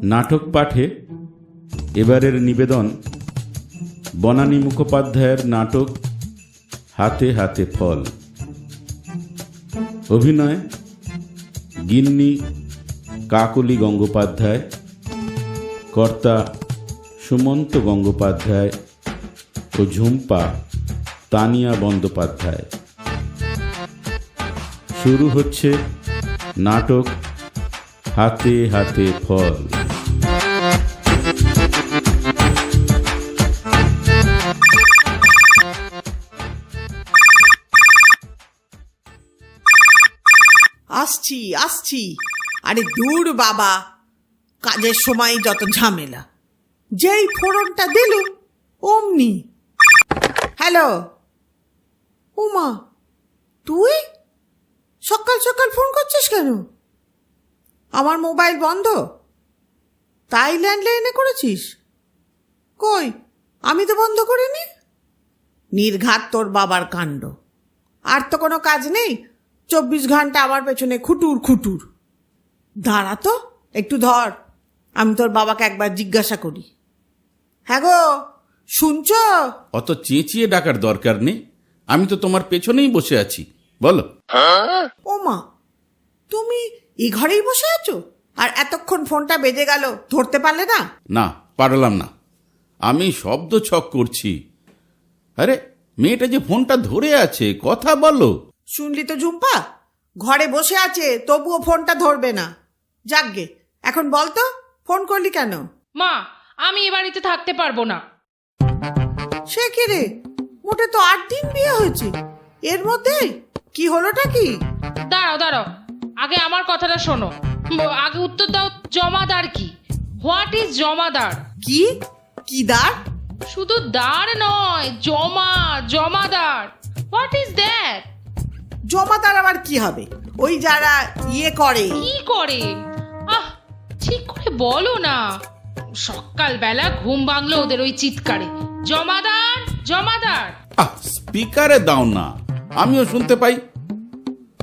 নাটক পাঠে এবারের নিবেদন বনানী মুখোপাধ্যায়ের নাটক হাতে হাতে ফল। অভিনয় গিন্নি কাকলি গঙ্গোপাধ্যায়, কর্তা সুমন্ত গঙ্গোপাধ্যায় ও ঝুম্পা তানিয়া বন্দ্যোপাধ্যায়। শুরু হচ্ছে নাটক হাতে হাতে ফল। আসছি আসছি। আরে দূর বাবা, কাজের সময় যত ঝামেলা। যেই ফোড়নটা দিলুম অমনি। হ্যালো। উমা, তুই সকাল সকাল ফোন করছিস কেন? আমার মোবাইল বন্ধ, তাই ল্যান্ডলাইনে করেছিস? কই, আমি তো বন্ধ করিনি। নির্ঘাত তোর বাবার কাণ্ড। আর তো কোনো কাজ নেই, 24 ঘন্টা আমার পেছনে খুটুর খুটুর। দাঁড়া তো, একটু ধর, আমি তোর বাবাকে একবার জিজ্ঞাসা করি। হ্যাঁ গো, শুনছ? অত চেঁচিয়ে ডাকার দরকার নেই, আমি তো তোমার পেছনেই বসে আছি, বলো। ও মা, তুমি এই ঘরেই বসে আছো আর এতক্ষণ ফোনটা বেজে গেল, ধরতে পারলে না? না, পারলাম না, আমি শব্দ ছক করছি। আরে মেয়েটা যে ফোনটা ধরে আছে, কথা বলো। শুনলি তো ঝুম্পা, ঘরে বসে আছে তবুও ফোনটা ধরবে না। যাকগে, এখন বল তো ফোন করলি কেন? মা, আমি এ বাড়িতে থাকতে পারবো না। সে কি রে, মোটে তো 8 দিন বিয়ে হয়েছে, এর মধ্যে কি হলোটা কি? দাঁড়াও দাঁড়াও, আগে আমার কথাটা শোনো। আগে উত্তর দাও, জমাদার কি? হোয়াট ইজ জমাদার? কি কি দাঁড়? শুধু দাঁড় নয়, জমাদার। What is that? জমাদার আবার কি হবে? ওই যারা ইয়ে করে। কি করে? ঠিক করে বলো না। সকালবেলা ঘুম ভাঙলো ওদের ওই চিৎকারে, জমাদার জমাদার। স্পিকারে দাও না, আমিও শুনতে পাই।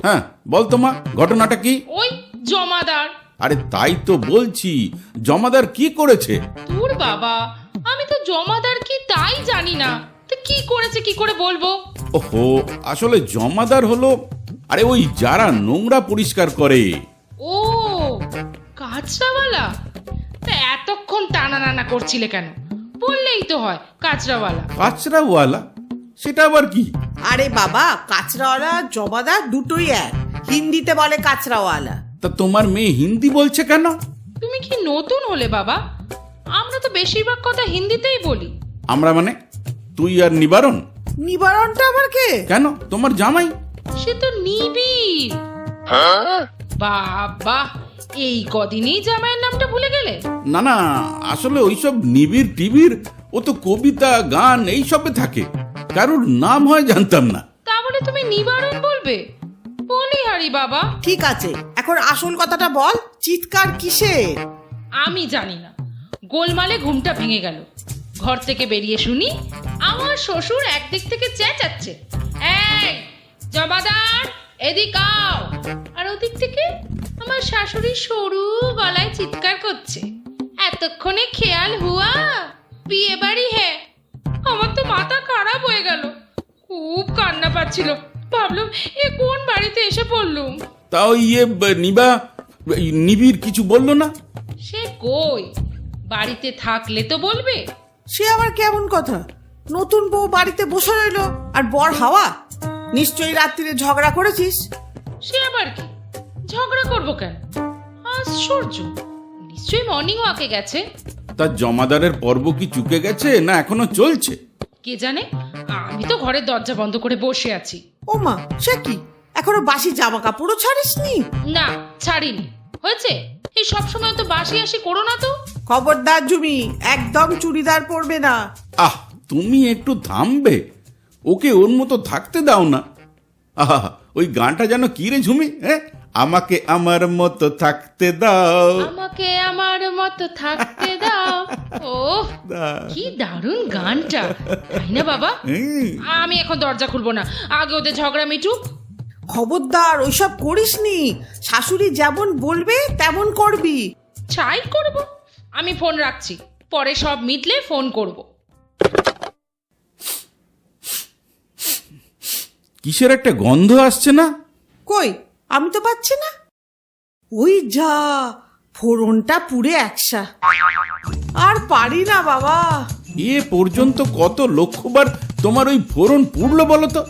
হ্যাঁ বলতো মা, ঘটনাটা কি? ওই জমাদার। আরে তাই তো বলছি, জমাদার কি করেছে? তোর বাবা, আমি তো জমাদার কি তাই জানি না, তো কি করেছে কি করে বলবো? ওহো, আসলে জমাদার হলো, আরে ওই যারা নোংরা পরিষ্কার করে। ও, কাঁচরাওয়ালা। এতক্ষণ টানা নানা করছিলে কেন? বললেই তো হয় কাঁচরাওয়ালা। কাঁচরাওয়ালা? সেটা আবার কি? আরে বাবা, কাঁচরাওয়ালা জমাদার দুটোই এক, হিন্দিতে বলে কাঁচরাওয়ালা। তা তোমার মেয়ে হিন্দি বলছে কেন? তুমি কি নতুন হলে বাবা? আমরা তো বেশিরভাগ কথা হিন্দিতেই বলি। আমরা মানে তুই আর নিবারণ? নিবারণটা আবার কে? কেন, তোমার জামাই। সে তো নিবিড়। বাবা, এই কদিনেই জামাইয়ের নামটা ভুলে গেলে? না না, আসলে ওইসব নিবিড় টিবির, ও তো কবিতা গান এইসবে থাকে, কারোর নাম হয় জানতাম না। তা বলে তুমি নিবারণ বলবে? বলিহারি বাবা। ঠিক আছে, এখন আসল কথাটা বল, চিৎকার কিসের? আমি জানি না, গোলমালে ঘুমটা ভেঙে গেল। ঘর থেকে বেরিয়ে শুনি আমার শ্বশুর একদিক থেকে চেঁচাচ্ছে, এই জমাদার এদিক আও। আর ওদিক থেকে আমার শাশুড়ি সরু গলায় চিৎকার করছে, এতক্ষণে খেয়াল হুয়া বিয়ে বাড়ি হ্যাঁ। আমার তো মাথা খারাপ হয়ে গেল, খুব কান্না পাচ্ছিল। ভাবলাম এ কোন বাড়িতে এসে পড়লুম। তাও নিবিড় কিছু বললো না? সে কই, বাড়িতে থাকলে তো বলবে। সে আবার কেমন কথা? নতুন বউ বাড়িতে বসে রইলো আর বর হাওয়া। নিশ্চয়ই রাত্রিরে ঝগড়া করেছিস। সে আবার কি, ঝগড়া করবো কেন? আশ্চর্য, নিশ্চয়ই মর্নিং ওয়াকে গেছে। তার জমাদারের পর্ব কি চুকে গেছে না এখনো চলছে? কে জানে, আমি তো ঘরের দরজা বন্ধ করে বসে আছি। ও মা, সে কি, এখনো বাসি জামা কাপড়ও ছাড়িসনি? না, ছাড়িনি। হয়েছে, এই সবসময় তো বাসি আসি করো না তো। খবরদার জুমি, একদম চুড়িদার পরবে না। তুমি একটু থামবে? ওকে ওর মতো থাকতে দাও না। ওই গানটা যেন কি রে ঝুমি? আমাকে আমার মতো থাকতে দাও, আমাকে আমার মতো থাকতে দাও। ও কি দারুণ গানটা, তাই না বাবা? আমি এখন দরজা খুলবো না, আগে ওদের ঝগড়া মিটুক। খবরদার ওইসব করিসনি, শাশুড়ি যেমন বলবে তেমন করবি। ছাই করবো? আমি ফোন রাখছি, পরে সব মিটলে ফোন করব। কিসের একটা গন্ধ আসছে না? কই, আমি তো পাচ্ছি না। ওই যা, ফোড়নটা পুড়ে একসা। আর পারি না বাবা। এ পর্যন্ত কত লক্ষবার তোমার ওই ফোড়ন পুড়লো বলো তো?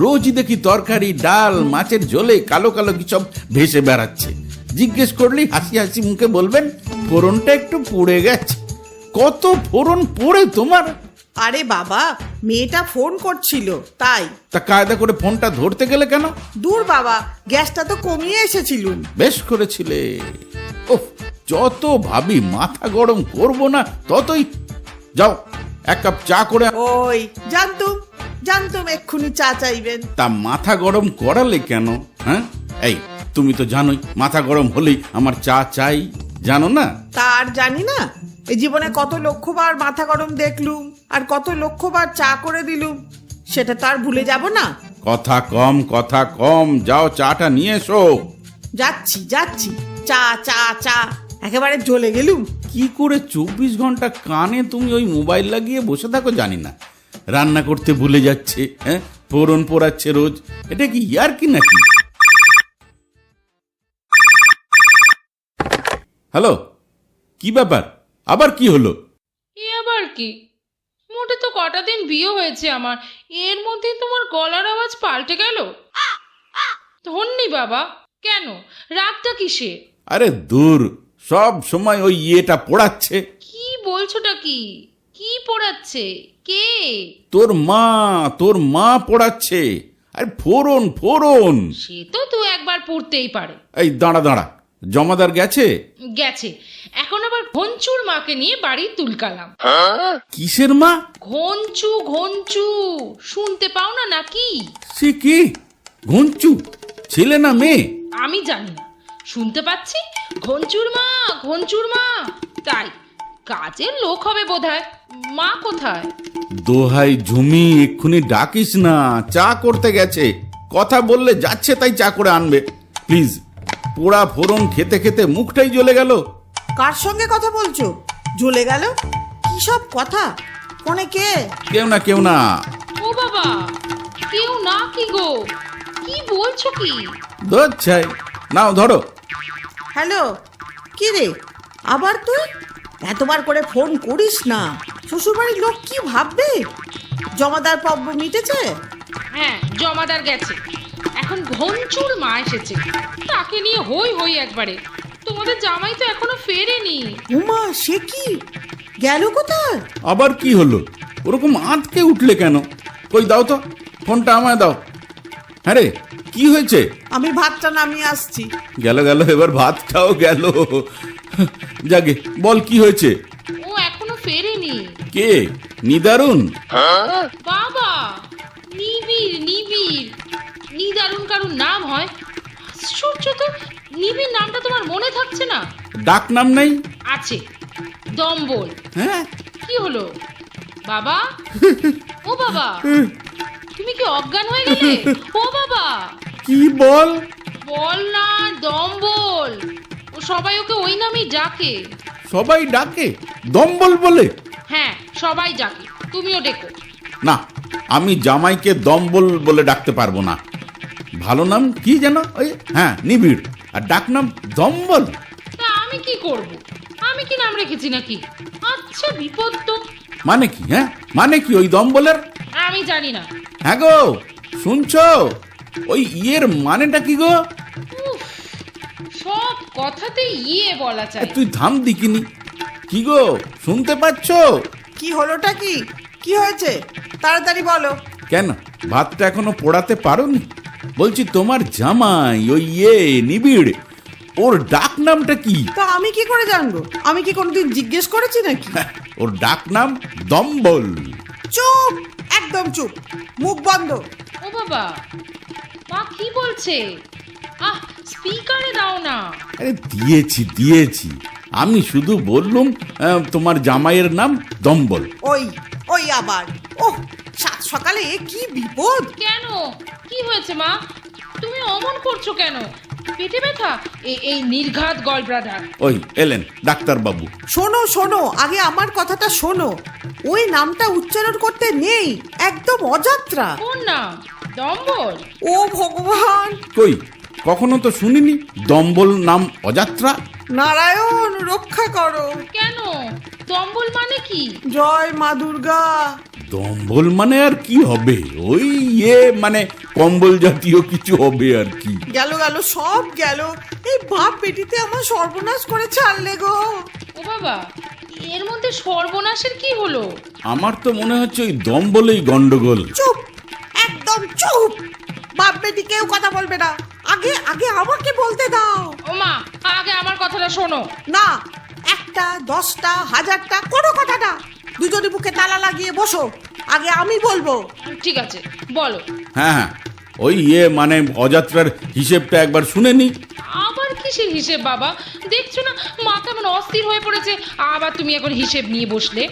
রোজই দেখি তরকারি, ডাল, মাছের ঝোলে কালো কালো কি সব ভেসে বেড়াচ্ছে। জিজ্ঞেস করলেই হাসি হাসি মুখে বলবেন ফোড়নটা একটু পুড়ে গেছে। কত ফোড়ন পোড়ে তোমার? আরে বাবা, মেয়েটা ফোন করছিল তাই। তা কায়দা করে ফোনটা ধরতে গেলে কেন? দূর বাবা, গ্যাসটা তো কমিয়ে এসেছিলুম। বেশ করেছিলে। ওহ, যত ভাবি মাথা গরম করব না ততই। যাও, এক কাপ চা করে। ওই জানতুম জানতুম এক্ষুনি চা চাইবেন। তা মাথা গরম করালে কেন? হ্যাঁ, এই তুমি তো জানোই মাথা গরম হলেই আমার চা চাই, জানো না? তার জানি না, এই জীবনে কত লক্ষবার মাথা গরম দেখলুম আর কত লক্ষবার চা করে দিলুম, সেটা তো আর ভুলে যাব না। কথা কম, কথা কম। যাও চাটা নিয়ে এসো। যাচ্ছি যাচ্ছি, চা চা চা, একেবারে জ্বলে গেলুম। কি করে 24 ঘন্টা কানে তুমি ওই মোবাইল লাগিয়ে বসে থাকো জানি না। রান্না করতে ভুলে যাচ্ছে, হ্যাঁ, ফোড়ন পোড়াচ্ছে রোজ। এটা কি ইয়ার কি নাকি? হ্যালো, কি ব্যাপার? আবার কি হলো? এ আবার কি? মোটে তো কটা দিন বিয়ে হয়েছে আমার, এর মধ্যে তোমার গলার আওয়াজ পাল্টে গেল। ধন্যি বাবা, কেন রাগটা কিসে? আরে দূর, সব সময় ওই ইয়েটা পোড়াচ্ছে। কি বলছোটা কি? কি পড়াচ্ছে? কে? তোর মা পোড়াচ্ছে। আরে ফোড়ন ফোড়ন। সে তো তুই একবার পড়তেই পারে। এই দাঁড়া দাঁড়া, জমাদার গেছে? গেছে। এখন আবার ঘঞ্চুর মাকে নিয়ে বাড়ি তুলকালাম। কিসের মা? ঘঞ্চু ঘঞ্চু, শুনতে পাও না নাকি? সে কি? ঘঞ্চু ছেলে না মেয়ে? আমি জানি না, শুনতে পাচ্ছি ঘঞ্চুর মা ঘঞ্চুর মা, তাই কাজের লোক হবে বোধহয়। মা কোথায়? দোহাই ঝুমি, এক্ষুনি ডাকিস না, চা করতে গেছে। কথা বললে যাচ্ছে তাই চা করে আনবে। প্লিজ। পোড়া ফোড়ন খেতে খেতে মুখটাই জ্বলে গেল। কার সঙ্গে কথা বলছো? জ্বলে গেল? কি সব কথা? ফোনে কে? কেউ না, কেউ না। ও বাবা, কেউ না কি গো? কি বলছো কি? দচ্ছাই, নাও ধরো। হ্যালো, কি রে আবার তুই? এতবার করে ফোন করিস না, শ্বশুরবাড়ির লোক কি ভাববে? জমাদার পর্ব মিটেছে? হ্যাঁ, জমাদার গেছে, এখন ঘঞ্চুর মা এসেছে, তাকে নিয়ে হই হই একবারে। তোমাদের জামাই তো এখনো ফেরেনি। উমা, সে কি? গেল কোথায়? আবার কি হলো? ওরকম আঁতকে উঠলে কেন? কই দাও তো, ফোনটা আমায় দাও। হ্যাঁ রে, কি হয়েছে? আমি ভাতটা নামিয়ে আসছি। গেল গেল, এবার ভাতটাও গেল। যাগে, বল কি হয়েছে? ও এখনো ফেরেনি। কে? নিদারুন? বাবা, নিবিড় নিবিড়, নিদারুন কারুর নাম হয়? আশ্চর্য তো, নিবিড় নামটা তোমার মনে থাকছে না? ডাক নাম নাই? আছে, দম্বল। হ্যাঁ, কি হলো বাবা? ও বাবা, তুমি কি অজ্ঞান হয়ে গেলে? ও বাবা, কি বল? বল না, দম্বল। ও সবাই ওকে ওই নামেই ডাকে। সবাই ডাকে দম্বল বলে? হ্যাঁ, সবাই ডাকে, তুমিও ডেকো। না, আমি জামাইকে দম্বল বলে ডাকতে পারবো না। ভালো নাম কি যেন? ওই হ্যাঁ, নিবিড়। আর ডাক নাম দম্বল? তা আমি কি করব? আমি কি নাম রেখেছি নাকি? আচ্ছা, বিপদ তো। মানে কি? হ্যাঁ, মানে কি ওই দম্বলের? আমি জানি না। হ্যাঁ গো, শুনছো? ওই ইয়ের মানেটা কি গো? উফ, সব কথাতে ইয়ে বলা চাই। তুই থাম দিকিনি। কি গো, শুনতে পাচ্ছ? কি হলোটা কি? কি হয়েছে? তাড়াতাড়ি বলো। কেন ভাতটা এখনো পোড়াতে পারোনি? বলছি তোমার জামাই ওই ইয়ে নিবিড়, ওর ডাক নামটা কি? তা আমি কি করে জানবো? আমি কি কোনোদিন জিজ্ঞেস করেছি নাকি? ওর ডাক নাম দম্বল। চুপ, একদম চুপ, মুখ বন্ধ। ও বাবা, মা কি বলছে? আহ, স্পিকারে দাও না। আরে দিয়েছি। আমি শুধু বললুম তোমার জামাইয়ের নাম দম্বল। ওই ওই আবার, ওহ, সাত সকালে এ কি বিপদ! কেন? কি হয়েছে মা? তুমি অমন করছো কেন? পেটে ব্যথা, এই নির্ঘাত গল ব্লাডার। ওই এলেন ডাক্তারবাবু। শোনো শোনো, আগে আমার কথাটা শোনো। ওই নামটা উচ্চারণ করতে নেই, একদম অযাত্রা। কোন নাম? দম্বল? ও ভগবান, কই কখনো তো শুনিনি দম্বল নাম অযাত্রা। নারায়ণ রক্ষা করো। কেন? দম্বল মানে কি? জয় মা দুর্গা। দম্বল মানে আর কি হবে, ওই মানে কম্বল জাতীয় কিছু হবে আর কি। গেল গেল সব গেল, এই বাপ বেটিতে আমার সর্বনাশ করে ছাড়লে গো। ও বাবা, এর মধ্যে সর্বনাশের কি হলো? আমার তো মনে হচ্ছে ওই দম্বলেই গন্ডগোল। চুপ, একদম চুপ। বাপ বেটি কেউ কথা বলবে না, আগে আগে আমাকে বলতে দাও। ও মা, আগে আমার কথাটা শোনো। না, একটা 10টা 1000টা কোনো কথা না, দুজনে বুকে তালা লাগিয়ে বসো, আগে আমি বলবো। ঠিক আছে, বলো। হ্যাঁ হ্যাঁ, ওই মানে অযাত্রার হিসেবটা একবার শুনে নি। আবার কিসের হিসেব বাবা? দেখছো না মা কেমন অস্থির হয়ে পড়েছে, আবার তুমি এখন হিসেব নিয়ে বসলে।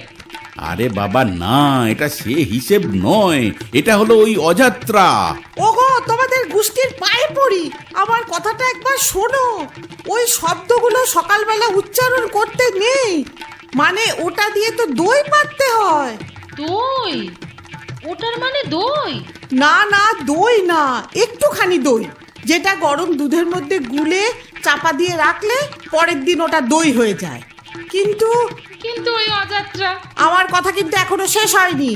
আরে বাবা না, এটা সে হিসেব নয়, এটা হলো ওই অযাত্রা। ওগো, তোমাদের গোষ্ঠীর পায়ে পড়ি, আমার কথাটা একবার শোনো। ওই শব্দগুলো সকালবেলা উচ্চারণ করতে নেই, মানে ওটা দিয়ে তো দই পাততে হয়। দই? ওটার মানে দই? না না, দই না, একটুখানি দই, যেটা গরম দুধের মধ্যে গুলে চাপা দিয়ে রাখলে পরের দিন ওটা দই হয়ে যায়। কিন্তু কিন্তু ওই অযাত্রা। আমার কথা কিন্তু এখনো শেষ হয়নি।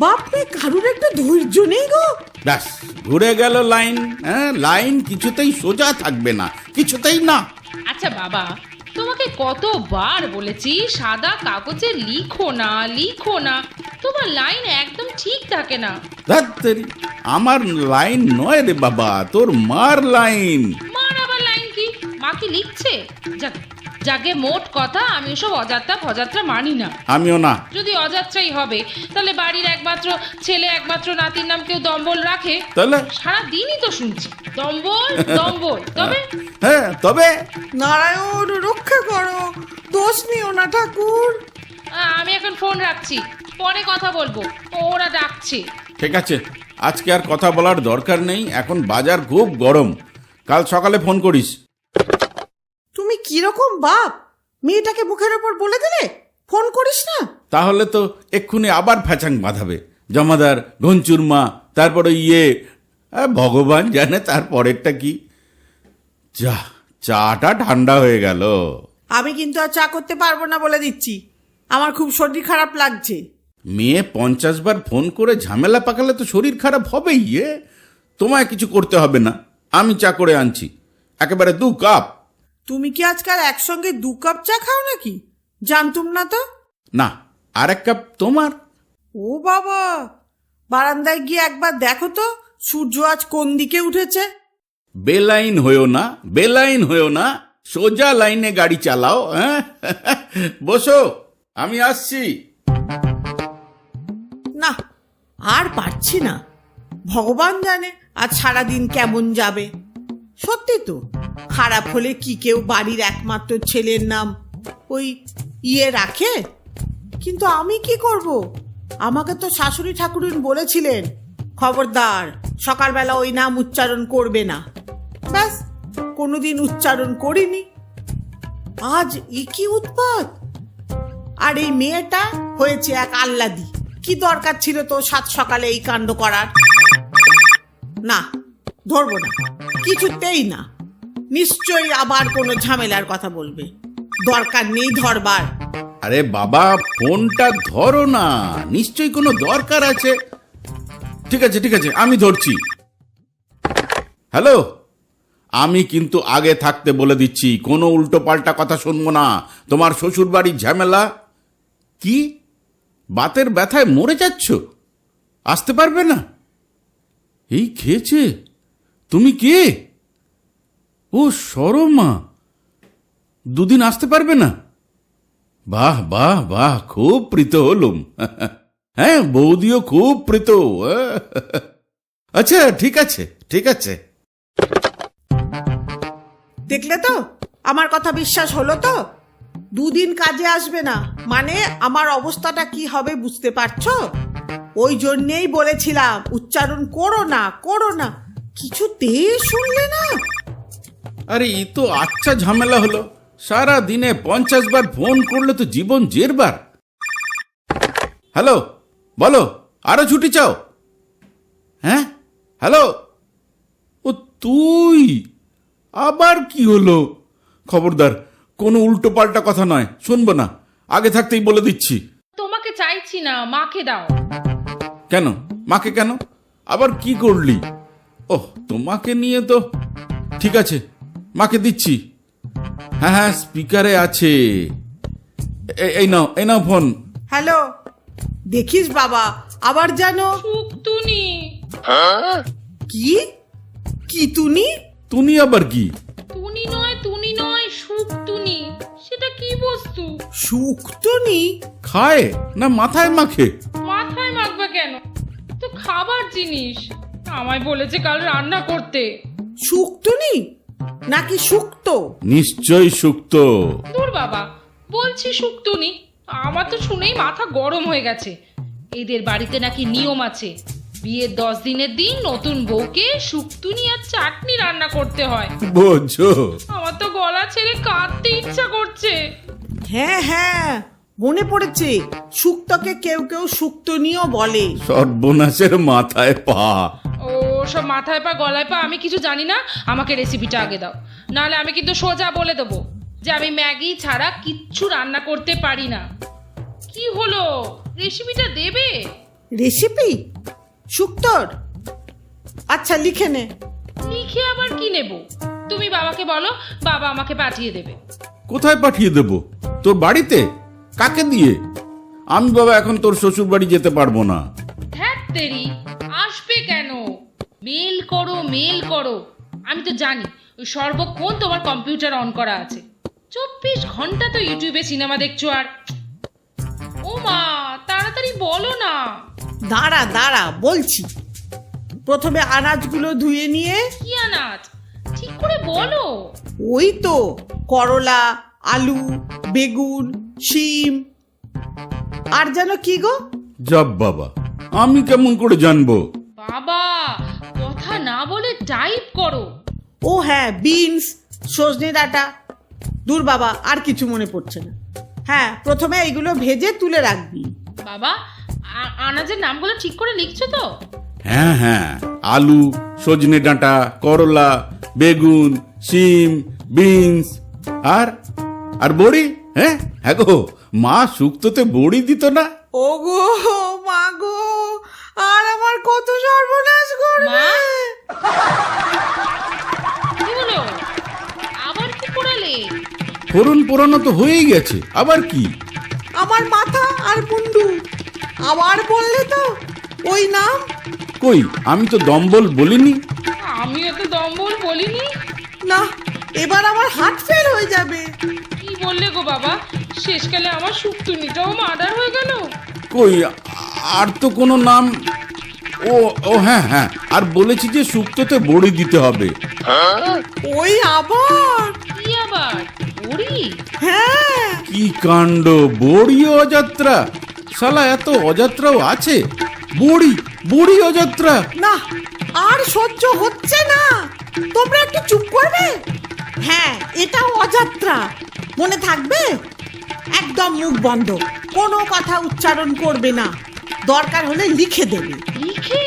বাপরে, কারুর একটু ধৈর্য নেই গো। ব্যাস ঘুরে গেল লাইন। হ্যাঁ, লাইন কিছুতেই সোজা থাকবে না, কিছুতেই না। আচ্ছা বাবা, তোমাকে কতবার বলেছি সাদা কাগজে লিখো না, লিখো না। তোমার লাইন একদম ঠিক থাকে না। ধ্যাত্তেরি, আমার লাইন নয় রে বাবা, তোর মার লাইন। মার আবার লাইন কি? মা কি লিখছে? যাকে মোট কথা, আমি ওসব অযাত্রা ফযাত্রা মানি না। আমিও না। যদি অযাত্রাই হবে, তাহলে বাড়ির একমাত্র ছেলে, একমাত্র নাতির নাম কেউ দম্বল রাখে? তাহলে সারাদিনই তো শুনছি দম্বল দম্বল। তবে হ্যাঁ, তবে নারায়ণ রক্ষা করো, দোষ নিও না ঠাকুর। আমি এখন ফোন রাখছি, পরে কথা বলবো, ওরা ডাকছে। ঠিক আছে, আজকে আর কথা বলার দরকার নেই, এখন বাজার খুব গরম, কাল সকালে ফোন করিস। তুমি কিরকম বাপ, মেয়েটাকে মুখের ওপর বলে দিলে ফোন করিস না? তাহলে তো এক্ষুনি আবার ফ্যাচাং বাঁধাবে, জমাদার, ঘঞ্চুরমা, তারপরে ভগবান জানে তারপরেরটা কি। যা, চাটা ঠান্ডা হয়ে গেল। আমি কিন্তু আর চা করতে পারবো না বলে দিচ্ছি, আমার খুব শরীর খারাপ লাগছে। মেয়ে 50 বার ফোন করে ঝামেলা পাকালে তো শরীর খারাপ হবেই। তোমায় কিছু করতে হবে না, আমি চা করে আনছি, একেবারে 2 কাপ। তুমি কি আজকাল একসঙ্গে 2 কাপ চা খাও নাকি? জানতুম না তো। না, আর 1 কাপ তোমার। ও বাবা, বারান্দায় গিয়ে একবার দেখো তো সূর্য আজ কোন দিকে উঠেছে। বেলাইন হয়েও না, বেলাইন হয়েও না, সোজা লাইনে গাড়ি চালাও। হ্যাঁ, বসো, আমি আসছি। না, আর পারছি না, ভগবান জানে আজ সারাদিন কেমন যাবে। সত্যি তো, খারাপ হলে কি কেউ বাড়ির একমাত্র ছেলের নাম ওই রাখে? কিন্তু আমি কি করব? আমাকে তো শাশুড়ি ঠাকুরুন বলেছিলেন, খবরদার সকালবেলা ওই নাম উচ্চারণ করবে না। ব্যাস, কোনোদিন উচ্চারণ করিনি, আজ কি উৎপাত। আর এই মেয়েটা হয়েছে এক আহ্লাদি, কি দরকার ছিল তো 7 সকালে এই কাণ্ড করার? না, ধরবো না, কিছুতেই না, নিশ্চয়ই আবার কোনো ঝামেলার কথা বলবে, দরকার নেই ধরবার। আরে বাবা, ফোনটা ধরো না, নিশ্চয়ই কোনো দরকার আছে। ঠিক আছে ঠিক আছে, আমি ধরছি। হ্যালো, আমি কিন্তু আগে থাকতে বলে দিচ্ছি, কোনো উল্টো পাল্টা কথা শুনবো না। তোমার শ্বশুর বাড়ির ঝামেলা কি? বাতের ব্যথায় মরে যাচ্ছ, আসতে পারবে না? এই খেয়েছে? তুমি কে? ও সরমা, 2 দিন আসতে পারবে না? বাহ বাহ বাহ, খুব প্রীত হলুম। হ্যাঁ, বৌদিও খুব প্রীত। আচ্ছা, ঠিক আছে ঠিক আছে। দেখলে তো, আমার কথা বিশ্বাস হলো তো? 2 দিন কাজে আসবে না মানে আমার অবস্থাটা কি হবে বুঝতে পারছো? ওই জন্যেই বলেছিলাম উচ্চারণ করো না, করো না, কিছুতেই শুনলে না। আরে এ তো আচ্ছা ঝামেলা হলো, সারা দিনে 50 বার ফোন করলে তো জীবন জেরবার। হ্যালো, বলো, আরো ছুটি চাও? হ্যাঁ, হ্যালো, ও তুই আবার কি হলো? খবরদার, কোনো উল্টো পাল্টা কথা নয়, শুনবো না, আগে থাকতেই বলে দিচ্ছি। তোমাকে চাইছি না, মাকে দাও। কেন মাকে কেন? আবার কি করলি? ওহ, তোমাকে নিয়ে তো ঠিক আছে, মাকে দিচ্ছি। হ্যাঁ হ্যাঁ, স্পিকারে আছে। এই নাও ফোন। হ্যালো, দেখিস বাবা আবার জানো শুকতুনি। কি কি তুনি? তুমি আবার কি? তুনি নয় শুকতুনি। সেটা কি বস্তু? শুকতুনি? খায় না মাথায় মাখে? মাথায় মাখবে কেন? তো খাবার জিনিস। আমায় বলেছে কাল রান্না করতে। শুকতুনি নাকি শুক্তো? নিশ্চয়ই সুক্ত। দূর বাবা, বলছি শুকতুনি। আমার তো শুনেই মাথা গরম হয়ে গেছে। এদের বাড়িতে নাকি নিয়ম আছে, বিয়ের 10 দিনের দিন নতুন বউকে শুকতুনি আর চাটনি রান্না করতে হয়। বোঝো? আমার তো গলা ছেড়ে কাঁদতে ইচ্ছা করছে। হ্যাঁ হ্যাঁ, মনে পড়েছে, শুক্তোকে কেউ কেউ শুক্তনিও বলে। সর্বনাশের মাথায় পা। ও সব মাথায় পা গলায় পা আমি কিছু জানি না। আমাকে রেসিপিটা আগে দাও, নাহলে আমি কিন্তু সোজা বলে দেবো যে আমি ম্যাগি ছাড়া কিচ্ছু রান্না করতে পারি না। কি হলো, রেসিপিটা দেবে? রেসিপি শুক্তোর? আচ্ছা লিখে নে। লিখে আবার কি নেব? তুমি বাবাকে বলো, বাবা আমাকে পাঠিয়ে দেবে। কোথায় পাঠিয়ে দেব? তোর বাড়িতে? কাকে দিয়ে? আমি বাবা এখন তোর শ্বশুর বাড়ি যেতে পারবো না। হ্যাঁ তেরি, আসবে কেন? মেল করো। আমি তো জানি ওই সর্বক্ষণ তোমার কম্পিউটার অন করা আছে। 24 ঘন্টা তো ইউটিউবে সিনেমা দেখছো। আর ও মা, তাড়াতাড়ি বলো না। দাঁড়া বলছি। প্রথমে আনাজগুলো ধুয়ে নিয়ে, কি আনাজ? ঠিক করে বলো। ওই তো করলা, আলু, বেগুন, শিম, আর যেন কি গো? যাব বাবা, আমি কেমন করে জানবো? বাবা, কথা না বলে টাইপ করো। ও হ্যাঁ, বিনস, সজনে ডাঁটা। দূর বাবা, আর কিছু মনে পড়ছে না। হ্যাঁ, প্রথমে এইগুলো ভেজে তুলে রাখবি। বাবা, আনাজের নামগুলো ঠিক করে লিখছো তো? হ্যাঁ হ্যাঁ, আলু, সজনে ডাঁটা, করলা, বেগুন, শিম, বিনস, আর বড়ি। হ্যাঁ হ্যাঁ গো, মা শুক্তোতে বড়ি দিত না? ও গো মা গো, আর আমার কত সর্বনাশ করবে। মা? কি হলো, আবার কি পড়ালে? ফোড়ন পোড়ানো তো হয়েই গেছে, আবার কি? আমার মাথা আর মুন্ডু। আবার বললে তো ওই নাম। কই, আমি তো দম্বল বলিনি। আমিও তো দম্বল বলিনি। না, এবার আমার হার্ট ফেল হয়ে যাবে। কি বললে গো বাবা, শেষকালে আমার শুকতুনিটাও মার্ডার হয়ে গেল। কই, আর তো কোনো নাম। ও হ্যাঁ হ্যাঁ, আর বলেছি যে শুক্তোতে বড়ি দিতে হবে। ওই আবার? কি আবার? বড়ি? হ্যাঁ। কি কাণ্ড, বড়ি অযাত্রা! শালা, এত অযাত্রাও আছে? বড়ি অযাত্রা! না, আর সহ্য হচ্ছে না। তোমরা একটু চুপ করবে? হ্যাঁ, এটাও অযাত্রা, মনে থাকবে? একদম মুখ বন্ধ, কোনো কথা উচ্চারণ করবে না। দরকার হলে লিখে দেবে। লিখে?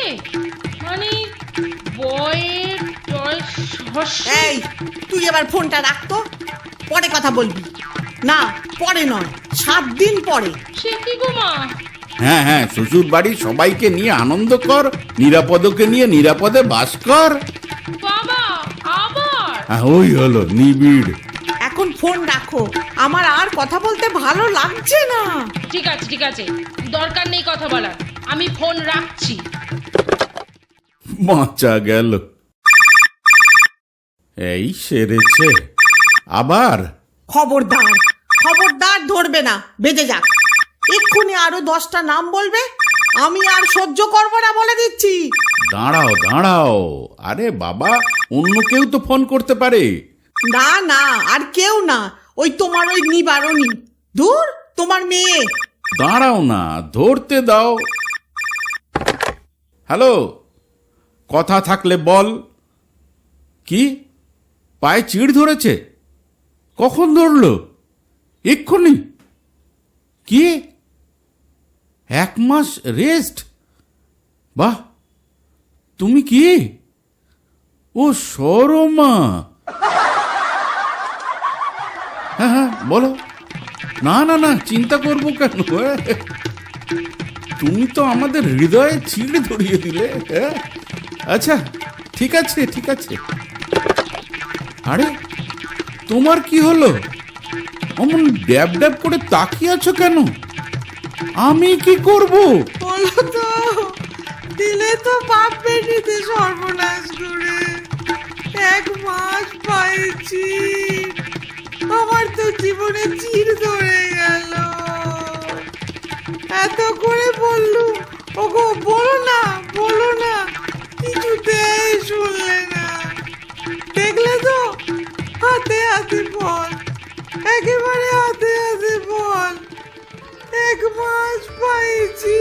মানে বয়ের টয় হর্ষে? এই, তুই এবার ফোনটা রাখতো, পরে কথা বলবি। না, পরে নয়, 7 দিন পরে। সে কি গো মা? হ্যাঁ হ্যাঁ, শ্বশুর বাড়ির সবাইকে নিয়ে আনন্দ কর, নিরাপদকে নিয়ে নিরাপদে বাস কর। বাবা, আবার? হ্যাঁ, ওই হলো নিবিড়। এখন ফোন রাখো, আমার আর কথা বলতে ভালো লাগছে না। ঠিক আছে, দরকার নেই কথা বলার, আমি ফোন রাখছি। বাঁচা গেল। এই সেরেছে আবার। খবরদার ধরবে না, বেজে যাক। এক্ষুনি আরো 10টা নাম বলবে, আমি আর সহ্য করবো না বলে দিচ্ছি। দাঁড়াও, আরে বাবা, অন্য কেউ তো ফোন করতে পারে। না, আর কেউ না, ওই তোমার ওই নিবারণী। ধুর, তোমার মেয়ে। দাঁড়াও না, ধরতে দাও। হ্যালো, কথা থাকলে বল। কি? পায়ে চিড় ধরেছে? কখন ধরলো? এক্ষুনি? কি 1 মাস রেস্ট? বাহ, তুমি কি? ও সরমা, হ্যাঁ হ্যাঁ বলো। না না না, চিন্তা করবো কেন? তুমি তো আমাদের হৃদয়ে চিড় ধরিয়ে দিলে। আচ্ছা ঠিক আছে ঠিক আছে। আরে তোমার কি হলো? অমন ড্যাব ড্যাব করে তাকিয়ে আছো কেন? আমি কি করব? বলো তো, দিলে তো বাপ বেটিতে সর্বনাশ করে। 1 মাস পাইছি, আমার তো জীবনে চিড় ধরে গেল। এত করে বললুম, ওগো বলো না বলো না, কিছুতেই শুনলে না। দেখলে তো, হাতে হাতে বল, একেবারে হাতে হাতে বল। 1 মাস পাইছি।